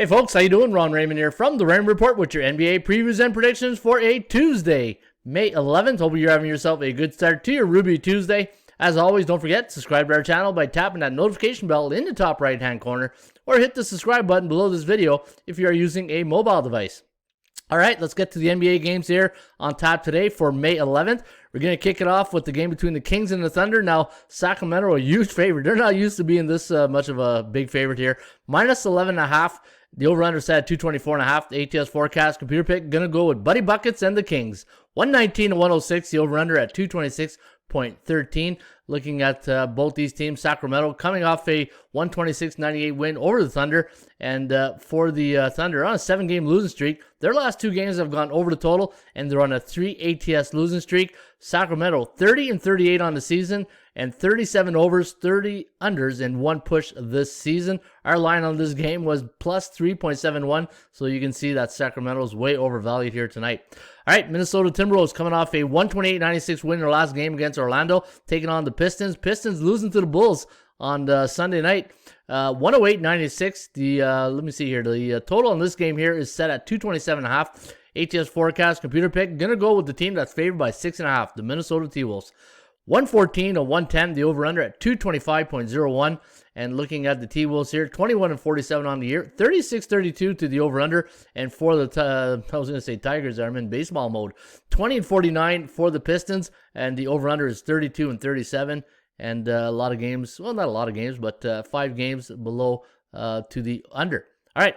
Hey folks, how you doing? Ron Raymond here from the Raymond Report with your NBA previews and predictions for a Tuesday, May 11th. Hope you're having yourself a good start to your Ruby Tuesday. As always, don't forget, subscribe to our channel by tapping that notification bell in the top right-hand corner, or hit the subscribe button below this video if you are using a mobile device. All right, let's get to the NBA games here on tap today for May 11th. We're going to kick it off with the game between the Kings and the Thunder. Now, Sacramento, a huge favorite. They're not used to being this much of a big favorite here. Minus 11.5. The over-under set at 224.5. The ATS forecast computer pick going to go with Buddy Buckets and the Kings. 119 to 106. The over-under at 226.13. Looking at both these teams, Sacramento coming off a 126-98 win over the Thunder. And for the Thunder, on a 7-game losing streak. Their last 2 games have gone over the total, and they're on a 3 ATS losing streak. Sacramento 30-38 on the season, and 37 overs, 30 unders, and 1 push this season. Our line on this game was plus 3.71, so you can see that Sacramento's way overvalued here tonight. All right, Minnesota Timberwolves coming off a 128-96 win in their last game against Orlando, taking on the Pistons. Pistons losing to the Bulls on Sunday night, 108-96. Let me see here. The total on this game here is set at 227.5. ATS forecast computer pick gonna go with the team that's favored by 6.5, the Minnesota T-Wolves. 114 to 110, the over-under at 225.01. And looking at the T-Wolves here, 21-47 on the year, 36-32 to the over-under. And for the, I was going to say Tigers, I'm in baseball mode. 20-49 for the Pistons, and the over-under is 32-37. And a lot of games, well, not a lot of games, but 5 games below to the under. All right.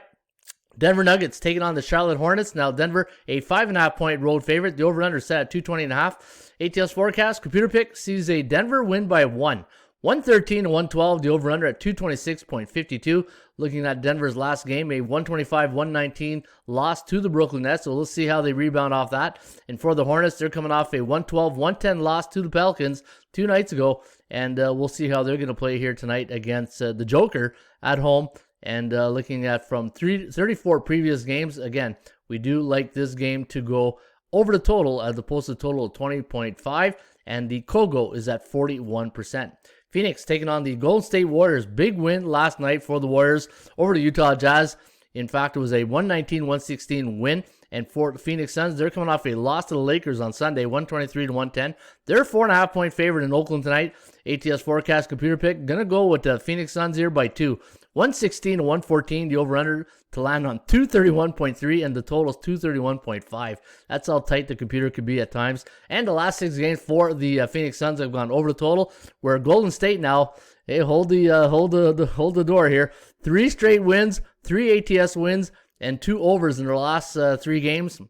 Denver Nuggets taking on the Charlotte Hornets. Now, Denver, a 5.5-point road favorite. The over-under set at 220.5. ATS forecast, computer pick, sees a Denver win by 1. 113 to 112, the over-under at 226.52. Looking at Denver's last game, a 125-119 loss to the Brooklyn Nets. So let's see how they rebound off that. And for the Hornets, they're coming off a 112-110 loss to the Pelicans 2 nights ago. And we'll see how they're going to play here tonight against the Joker at home. And looking at from 34 previous games, again, we do like this game to go over the total as opposed to the total of 20.5. And the Kogo is at 41%. Phoenix taking on the Golden State Warriors. Big win last night for the Warriors over the Utah Jazz. In fact, it was a 119-116 win. And for the Phoenix Suns, they're coming off a loss to the Lakers on Sunday, 123 to 110. They're a 4.5-point favorite in Oakland tonight. ATS forecast computer pick gonna go with the Phoenix Suns here by 2. 116 to 114, the over-under to land on 231.3, and the total is 231.5. That's how tight the computer could be at times. And the last 6 games for the Phoenix Suns have gone over the total, where Golden State now, hey, hold the door here. 3 straight wins, 3 ATS wins, and 2 overs in their last 3 games.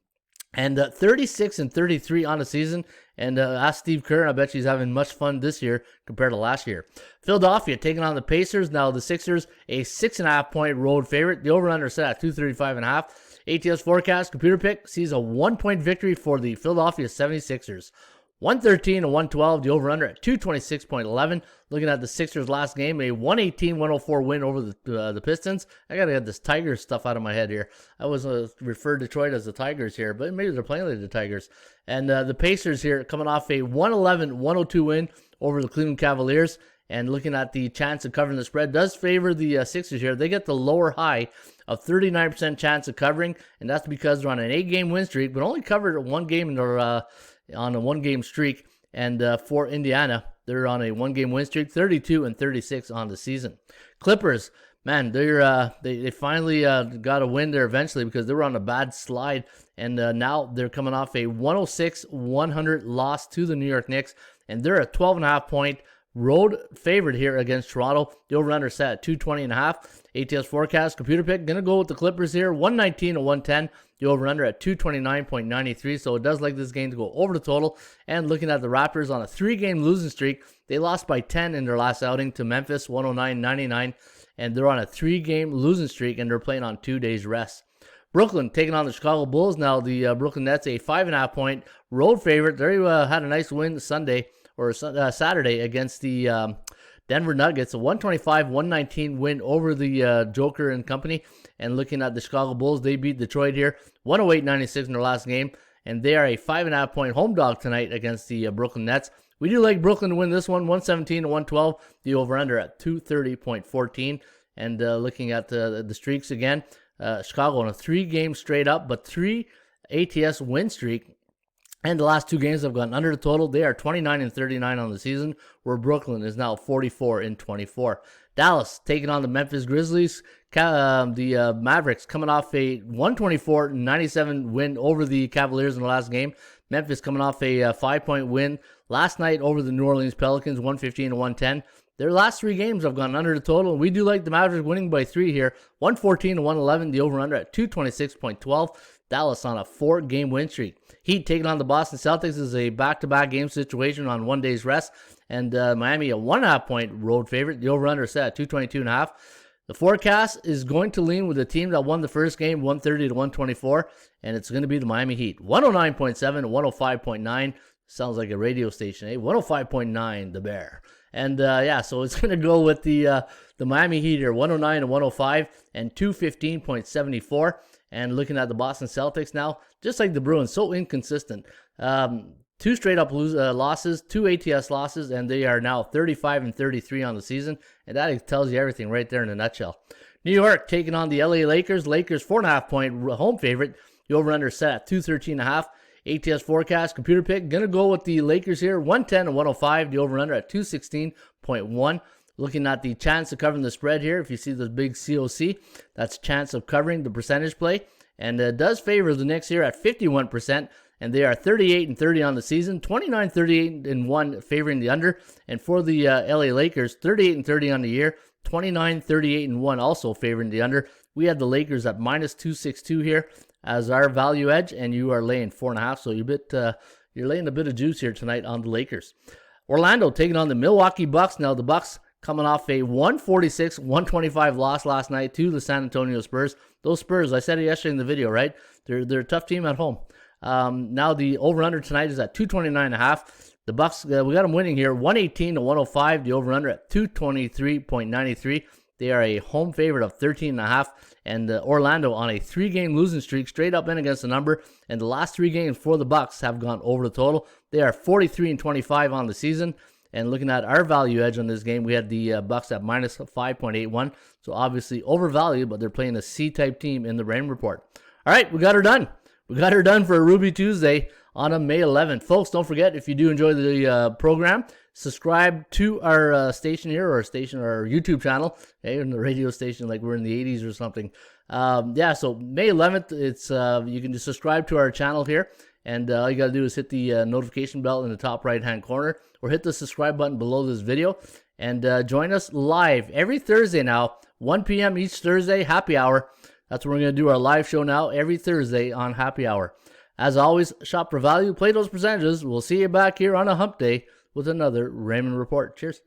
And 36-33 on the season. And ask Steve Kerr, I bet he's having much fun this year compared to last year. Philadelphia taking on the Pacers. Now the Sixers, a 6.5-point road favorite. The over-under set at 235.5. ATS forecast computer pick sees a 1-point victory for the Philadelphia 76ers. 113 to 112, the over-under at 226.11. Looking at the Sixers' last game, a 118-104 win over the Pistons. I got to get this Tigers stuff out of my head here. I was referred to Detroit as the Tigers here, but maybe they're playing like the Tigers. And the Pacers here coming off a 111-102 win over the Cleveland Cavaliers. And looking at the chance of covering the spread does favor the Sixers here. They get the lower high of 39% chance of covering, and that's because they're on an 8-game win streak, but only covered 1 game in their on a 1-game streak. And for Indiana, they're on a 1-game win streak, 32-36 on the season. Clippers, man, they finally got a win there eventually because they were on a bad slide, and now they're coming off a 106-100 loss to the New York Knicks, and they're a 12.5-point road favorite here against Toronto. The over-under set at 220.5. ATS forecast computer pick gonna go with the Clippers here, 119 to 110. The over-under at 229.93. So it does like this game to go over the total. And looking at the Raptors on a 3-game losing streak, they lost by 10 in their last outing to Memphis, 109-99. And they're on a 3-game losing streak, and they're playing on 2 days rest. Brooklyn taking on the Chicago Bulls. Now the Brooklyn Nets, a 5.5-point road favorite. They had a nice win Saturday against the Denver Nuggets, a 125-119 win over the Joker and company. And looking at the Chicago Bulls, they beat Detroit here, 108-96 in their last game. And they are a 5.5-point home dog tonight against the Brooklyn Nets. We do like Brooklyn to win this one, 117-112. The over-under at 230.14. And looking at the streaks again, Chicago on a 3-game straight up, but 3 ATS win streak. And the last 2 games have gone under the total. They are 29-39 on the season, where Brooklyn is now 44-24. Dallas taking on the Memphis Grizzlies. The Mavericks coming off a 124-97 win over the Cavaliers in the last game. Memphis coming off a 5-point win last night over the New Orleans Pelicans, 115-110. Their last 3 games have gone under the total, and we do like the Mavericks winning by 3 here, 114-111. The over-under at 226.12. Dallas on a 4-game win streak. Heat taking on the Boston Celtics is a back-to-back game situation on 1 day's rest, and Miami a 1.5-point road favorite. The over-under set at 222.5. The forecast is going to lean with the team that won the first game, 130-124, and it's going to be the Miami Heat. 109.7 to 105.9. Sounds like a radio station, eh? 105.9, the Bear. And so it's going to go with the Miami Heat here, 109 to 105 and 215.74. And looking at the Boston Celtics now, just like the Bruins, so inconsistent. 2 straight up losses, 2 ATS losses, and they are now 35-33 on the season. And that tells you everything right there in a nutshell. New York taking on the LA Lakers. Lakers 4.5-point home favorite. The over-under set at 213.5. ATS forecast, computer pick, going to go with the Lakers here, 110 to 105. The over-under at 216.1. Looking at the chance of covering the spread here, if you see the big COC, that's chance of covering the percentage play. And it does favor the Knicks here at 51%, and they are 38-30 on the season, 29-38-1 favoring the under. And for the LA Lakers, 38-30 on the year, 29-38-1 also favoring the under. We have the Lakers at minus 262 here as our value edge, and you are laying 4.5, so you're laying a bit of juice here tonight on the Lakers. Orlando taking on the Milwaukee Bucks. Now the Bucks coming off a 146-125 loss last night to the San Antonio Spurs. Those Spurs, I said it yesterday in the video, right? They're a tough team at home. Now the over-under tonight is at 229.5. The Bucks, we got them winning here, 118 to 105. The over-under at 223.93. They are a home favorite of 13.5. And Orlando on a 3-game losing streak, straight up in against the number. And the last 3 games for the Bucks have gone over the total. They are 43-25 on the season. And looking at our value edge on this game, we had the Bucks at minus 5.81. So obviously overvalued, but they're playing a C-type team in the Raymond Report. All right, we got her done. We got her done for a Ruby Tuesday on a May 11th. Folks, don't forget, if you do enjoy the program, subscribe to our station here, or our YouTube channel, okay, in the radio station like we're in the 80s or something. So May 11th, it's you can just subscribe to our channel here, and all you got to do is hit the notification bell in the top right-hand corner, or hit the subscribe button below this video, and join us live every Thursday now, 1 p.m. each Thursday, happy hour. That's where we're going to do our live show now, every Thursday on happy hour. As always, shop for value, play those percentages. We'll see you back here on a hump day with another Raymond Report. Cheers.